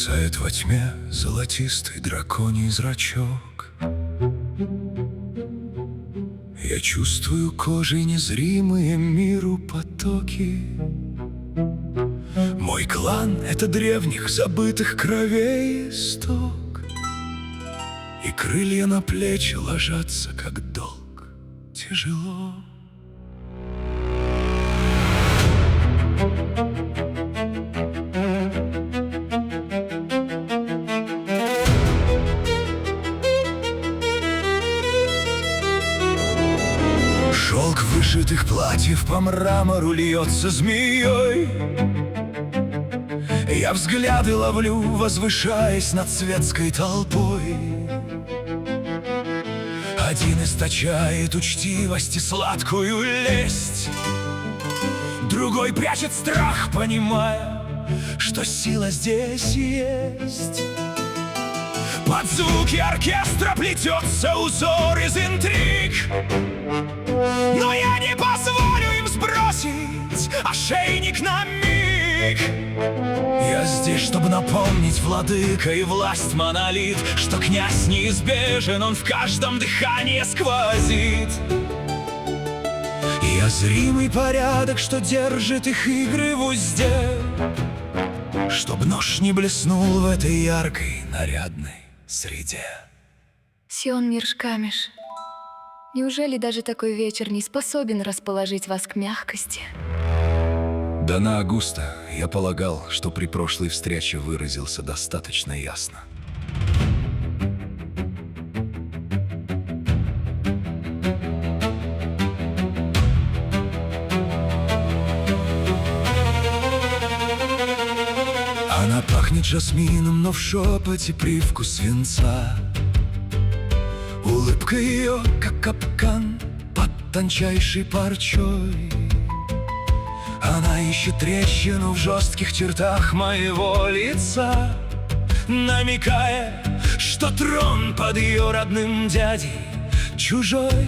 Мерцает во тьме золотистый драконий зрачок. Я чувствую кожей незримые миру потоки. Мой клан — это древних забытых кровей исток, и крылья на плечи ложатся, как долг, тяжело. Шелк вышитых платьев по мрамору льется змеей. Я взгляды ловлю, возвышаясь над светской толпой. Один источает учтивость и сладкую лесть, другой прячет страх, понимая, что сила здесь есть. Под звуки оркестра плетется узор из интриг, но я не позволю им сбросить ошейник на миг. Я здесь, чтобы напомнить, владыка и власть монолит, что князь неизбежен, он в каждом дыхании сквозит. Я зримый порядок, что держит их игры в узде, чтоб нож не блеснул в этой яркой, нарядной среде. Сион Миршкамиш, неужели даже такой вечер не способен расположить вас к мягкости? Дана Агуста, я полагал, что при прошлой встрече выразился достаточно ясно. Она пахнет жасмином, но в шепоте привкус свинца. Улыбка ее, как капкан под тончайшей парчой. Она ищет трещину в жестких чертах моего лица, намекая, что трон под ее родным дядей чужой.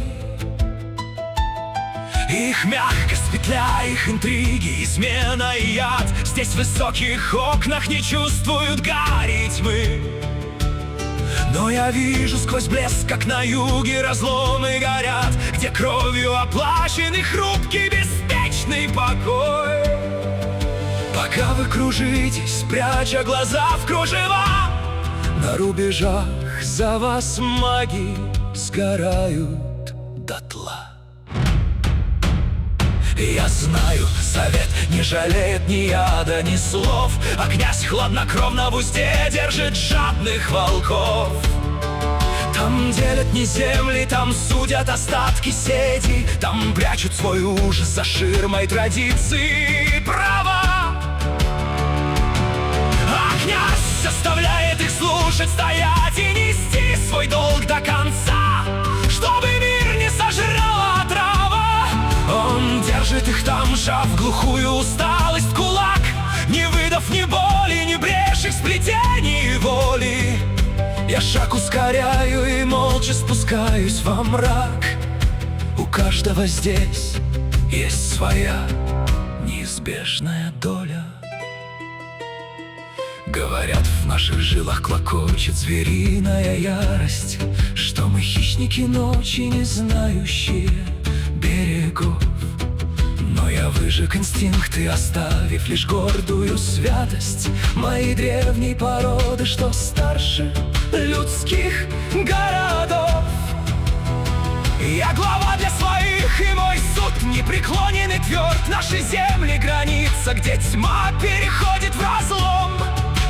Их мягкость, петля, их интриги, измена и яд здесь в высоких окнах не чувствуют гари тьмы. Но я вижу сквозь блеск, как на юге разломы горят, где кровью оплачен и хрупкий беспечный покой. Пока вы кружитесь, пряча глаза в кружева, на рубежах за вас маги сгорают дотла. Я знаю, совет не жалеет ни яда, ни слов, а князь хладнокровно в узде держит жадных волков. Там делят не земли, там судят остатки сети, там прячут свой ужас за ширмой традиции и права. А князь заставляет их слушать, стоять и нести свой долг до конца, чтобы мир не сожрала отрава. Он держит их там, сжав глухую усталость в кулак, не выдав ни боли, ни брешек сплетений воли. Я шаг ускоряю и молча спускаюсь во мрак. У каждого здесь есть своя неизбежная доля. Говорят, в наших жилах клокочет звериная ярость, что мы хищники ночи, не знающие берегов. Но я выжег инстинкты, оставив лишь гордую святость моей древней породы, что старше людских городов. Я глава для своих, и мой суд непреклонен и тверд. Наши земли — граница, где тьма переходит в разлом.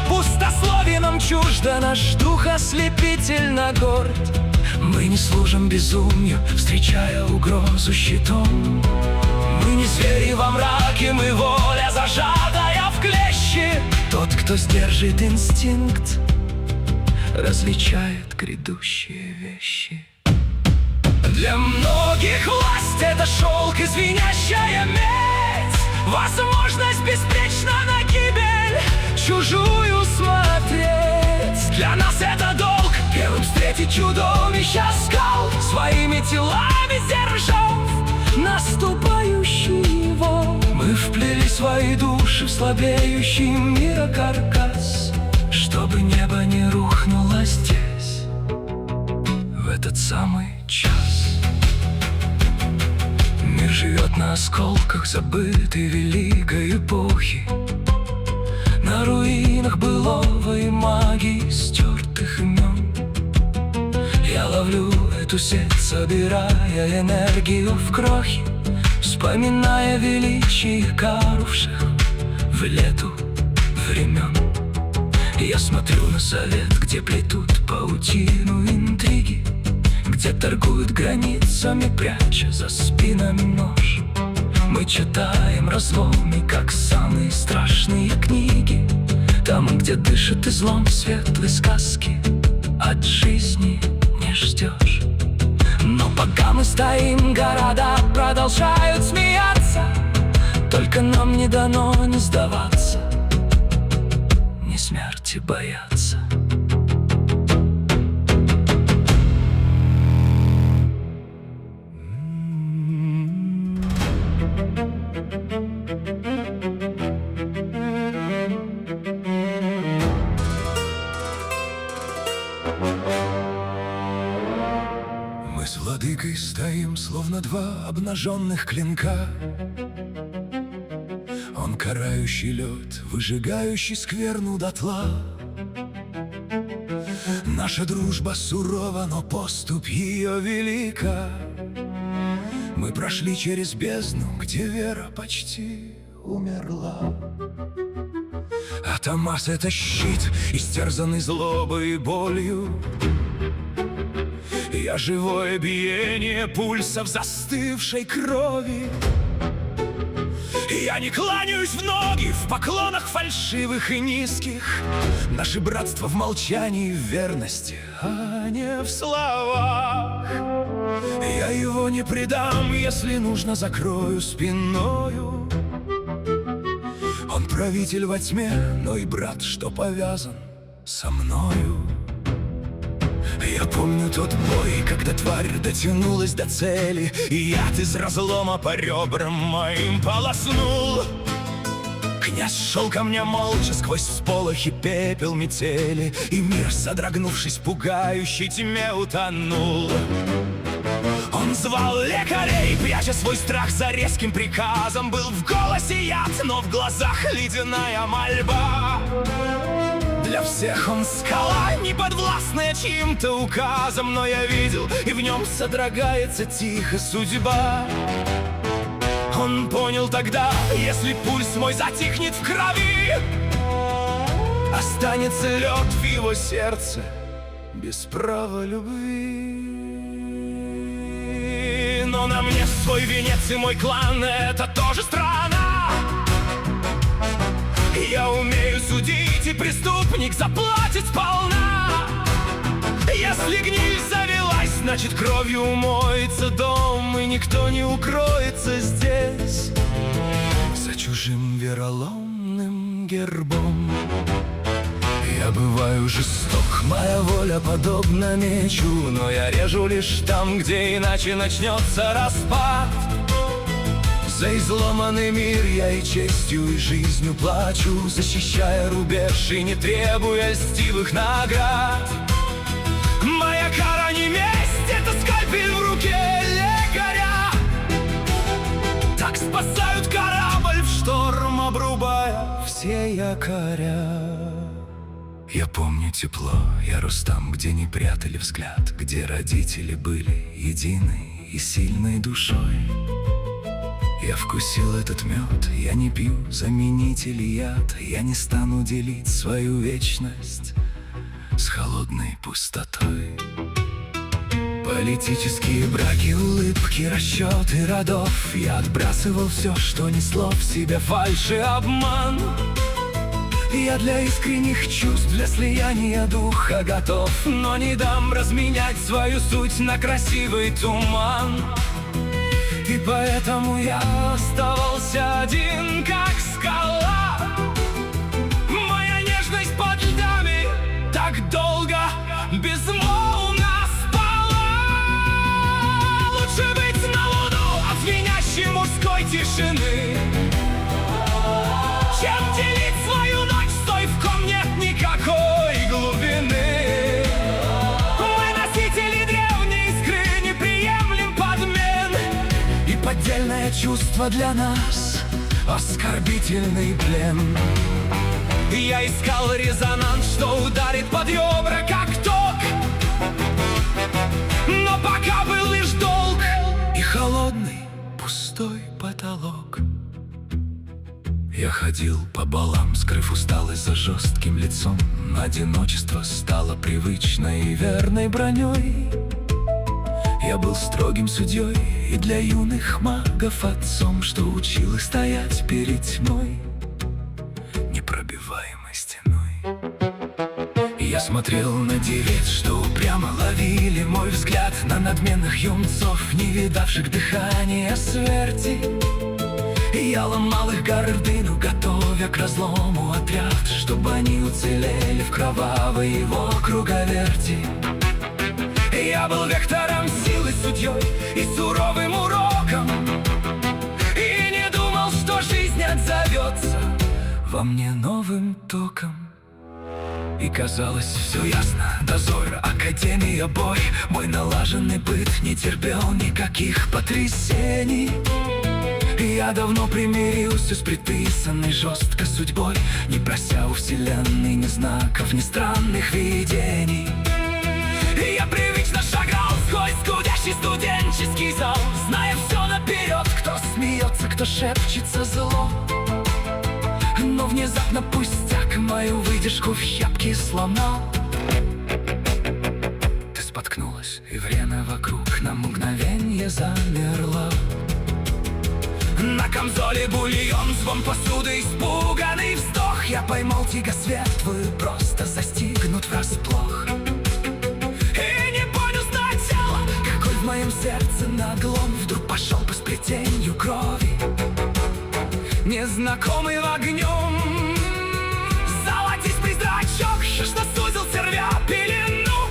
Пустословие нам чуждо, наш дух ослепительно горд. Мы не служим безумию, встречая угрозу щитом. Мы не звери во мраке, мы воля, зажатая в клещи. Тот, кто сдержит инстинкт, различает грядущие вещи. Для многих власть — это шелк и звенящая медь, возможность беспечно на гибель чужую смотреть. Для нас это долг — первым встретить чудовища скал, своими телами сдержав наступающий его. Мы вплели свои души в слабеющий мирокаркас, что чтобы небо не рухнуло здесь в этот самый час. Мир живет на осколках забытой великой эпохи, на руинах былого и магии стертых имен. Я ловлю эту сеть, собирая энергию в крохи, вспоминая величие канувших в лету времен. Я смотрю на совет, где плетут паутину интриги, где торгуют границами, пряча за спинами нож. Мы читаем разломы, как самые страшные книги, там, где дышит излом, светлой сказки от жизни не ждешь. Но пока мы стоим, города продолжают смеяться, только нам не дано не сдаваться, ни смерти бояться. Мы с владыкой стоим, словно два обнаженных клинка. Он карающий лед, выжигающий скверну дотла. Наша дружба сурова, но поступь ее велика. Мы прошли через бездну, где вера почти умерла. А Томас — это щит, истерзанный злобой и болью. Я живое биение пульсов застывшей крови. Я не кланяюсь в ноги в поклонах фальшивых и низких. Наше братство в молчании и в верности, а не в словах. Я его не предам, если нужно, закрою спиною. Он правитель во тьме, но и брат, что повязан со мною. Я помню тот бой, когда тварь дотянулась до цели, и яд из разлома по ребрам моим полоснул. Князь шел ко мне молча сквозь всполохи пепел метели, и мир, содрогнувшись пугающей тьме, утонул. Он звал лекарей, пряча свой страх за резким приказом. Был в голосе яд, но в глазах ледяная мольба. Для всех он скала, не подвластная чьим-то указом, но я видел, и в нем содрогается тихо судьба. Он понял тогда, если пульс мой затихнет в крови, останется лед в его сердце без права любви. Но на мне свой венец и мой клан — это тоже страна. Я умею судить, и преступник заплатит сполна. Если гниль завелась, значит кровью умоется дом, и никто не укроется здесь за чужим вероломным гербом. Я бываю жесток, моя воля подобна мечу, но я режу лишь там, где иначе начнется распад. За изломанный мир я и честью, и жизнью плачу, защищая рубеж и не требуя льстивых наград. Моя кара не месть, это скальпель в руке лекаря. Так спасают корабль в шторм, обрубая все якоря. Я помню тепло, я рос там, где не прятали взгляд, где родители были единой и сильной душой. Я вкусил этот мед, я не пью заменитель яд. Я не стану делить свою вечность с холодной пустотой. Политические браки, улыбки, расчеты родов. Я отбрасывал все, что несло в себе фальшь и обман. Я для искренних чувств, для слияния духа готов, но не дам разменять свою суть на красивый туман. И поэтому я оставался один, как скала. Моя нежность под льдами так долго безмолвно спала. Лучше быть на луну от звенящей мужской тишины, чем делить свою ночь с той, в ком нет никакой чувство для нас оскорбительный плен. Я искал резонанс, что ударит под ребра, как ток, но пока был лишь долг и холодный пустой потолок. Я ходил по балам, скрыв усталость за жестким лицом. Одиночество стало привычной и верной броней. Я был строгим судьей и для юных магов отцом, что учил их стоять перед тьмой, непробиваемой стеной. Я смотрел на девиц, что упрямо ловили мой взгляд, на надменных юнцов, не видавших дыхания смерти. Я ломал их гордыню, готовя к разлому отряд, чтобы они уцелели в кровавой его круговерти. Я был вектором силы, судьей и суровым уроком, и не думал, что жизнь отзовется во мне новым током. И казалось, все ясно, дозор, академия, бой. Мой налаженный быт не терпел никаких потрясений. Я давно примирился с предписанной жестко судьбой, не прося у вселенной ни знаков, ни странных видений. Я привычно шагал сквозь гудящий студенческий зал, зная все наперед, кто смеется, кто шепчется зло. Но внезапно пустяк мою выдержку в щепки сломал. Ты споткнулась, и время вокруг на мгновенье замерло. На камзоле бульон, звон посуды, испуганный вздох. Я поймал тягосвет, вы просто застигнут врасплох. И не понял сначала, какой в моем сердце надлом вдруг пошел по сплетению крови, незнакомый в огнем. Золотись призрачок, что сузил червя пелену.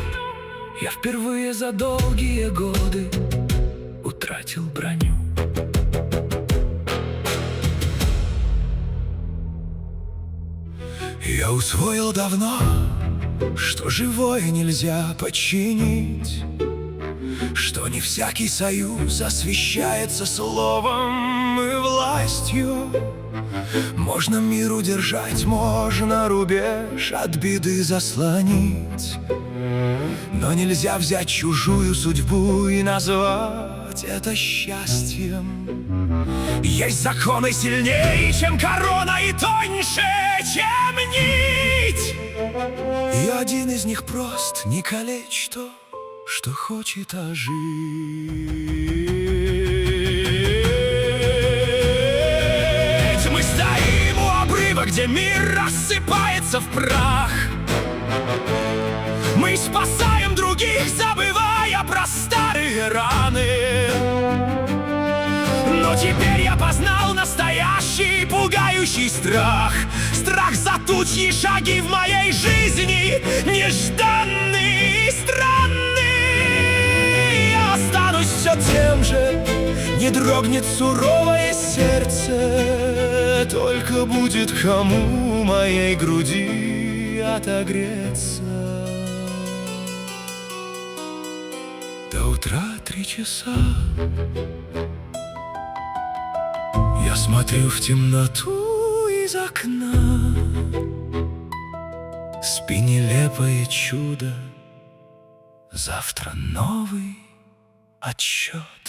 Я впервые за долгие годы утратил броню. Я усвоил давно, что живое нельзя починить, что не всякий союз освещается словом и властью. Можно мир удержать, можно рубеж от беды заслонить, но нельзя взять чужую судьбу и назвать это счастьем. Есть законы сильнее, чем корона, и тоньше, чем нить. И один из них прост: не калечь то, что хочет ожить. Мы стоим у обрыва, где мир рассыпается в прах. Мы спасаем других, забывая про старые раны. Но теперь я познал настоящий пугающий страх. Страх за тучи, шаги в моей жизни, нежданные и странные. Я останусь все тем же, не дрогнет суровое сердце, только будет кому моей груди отогреться. До утра 3 часа я смотрю в темноту из окна. Спи, нелепое чудо, завтра новый отсчет.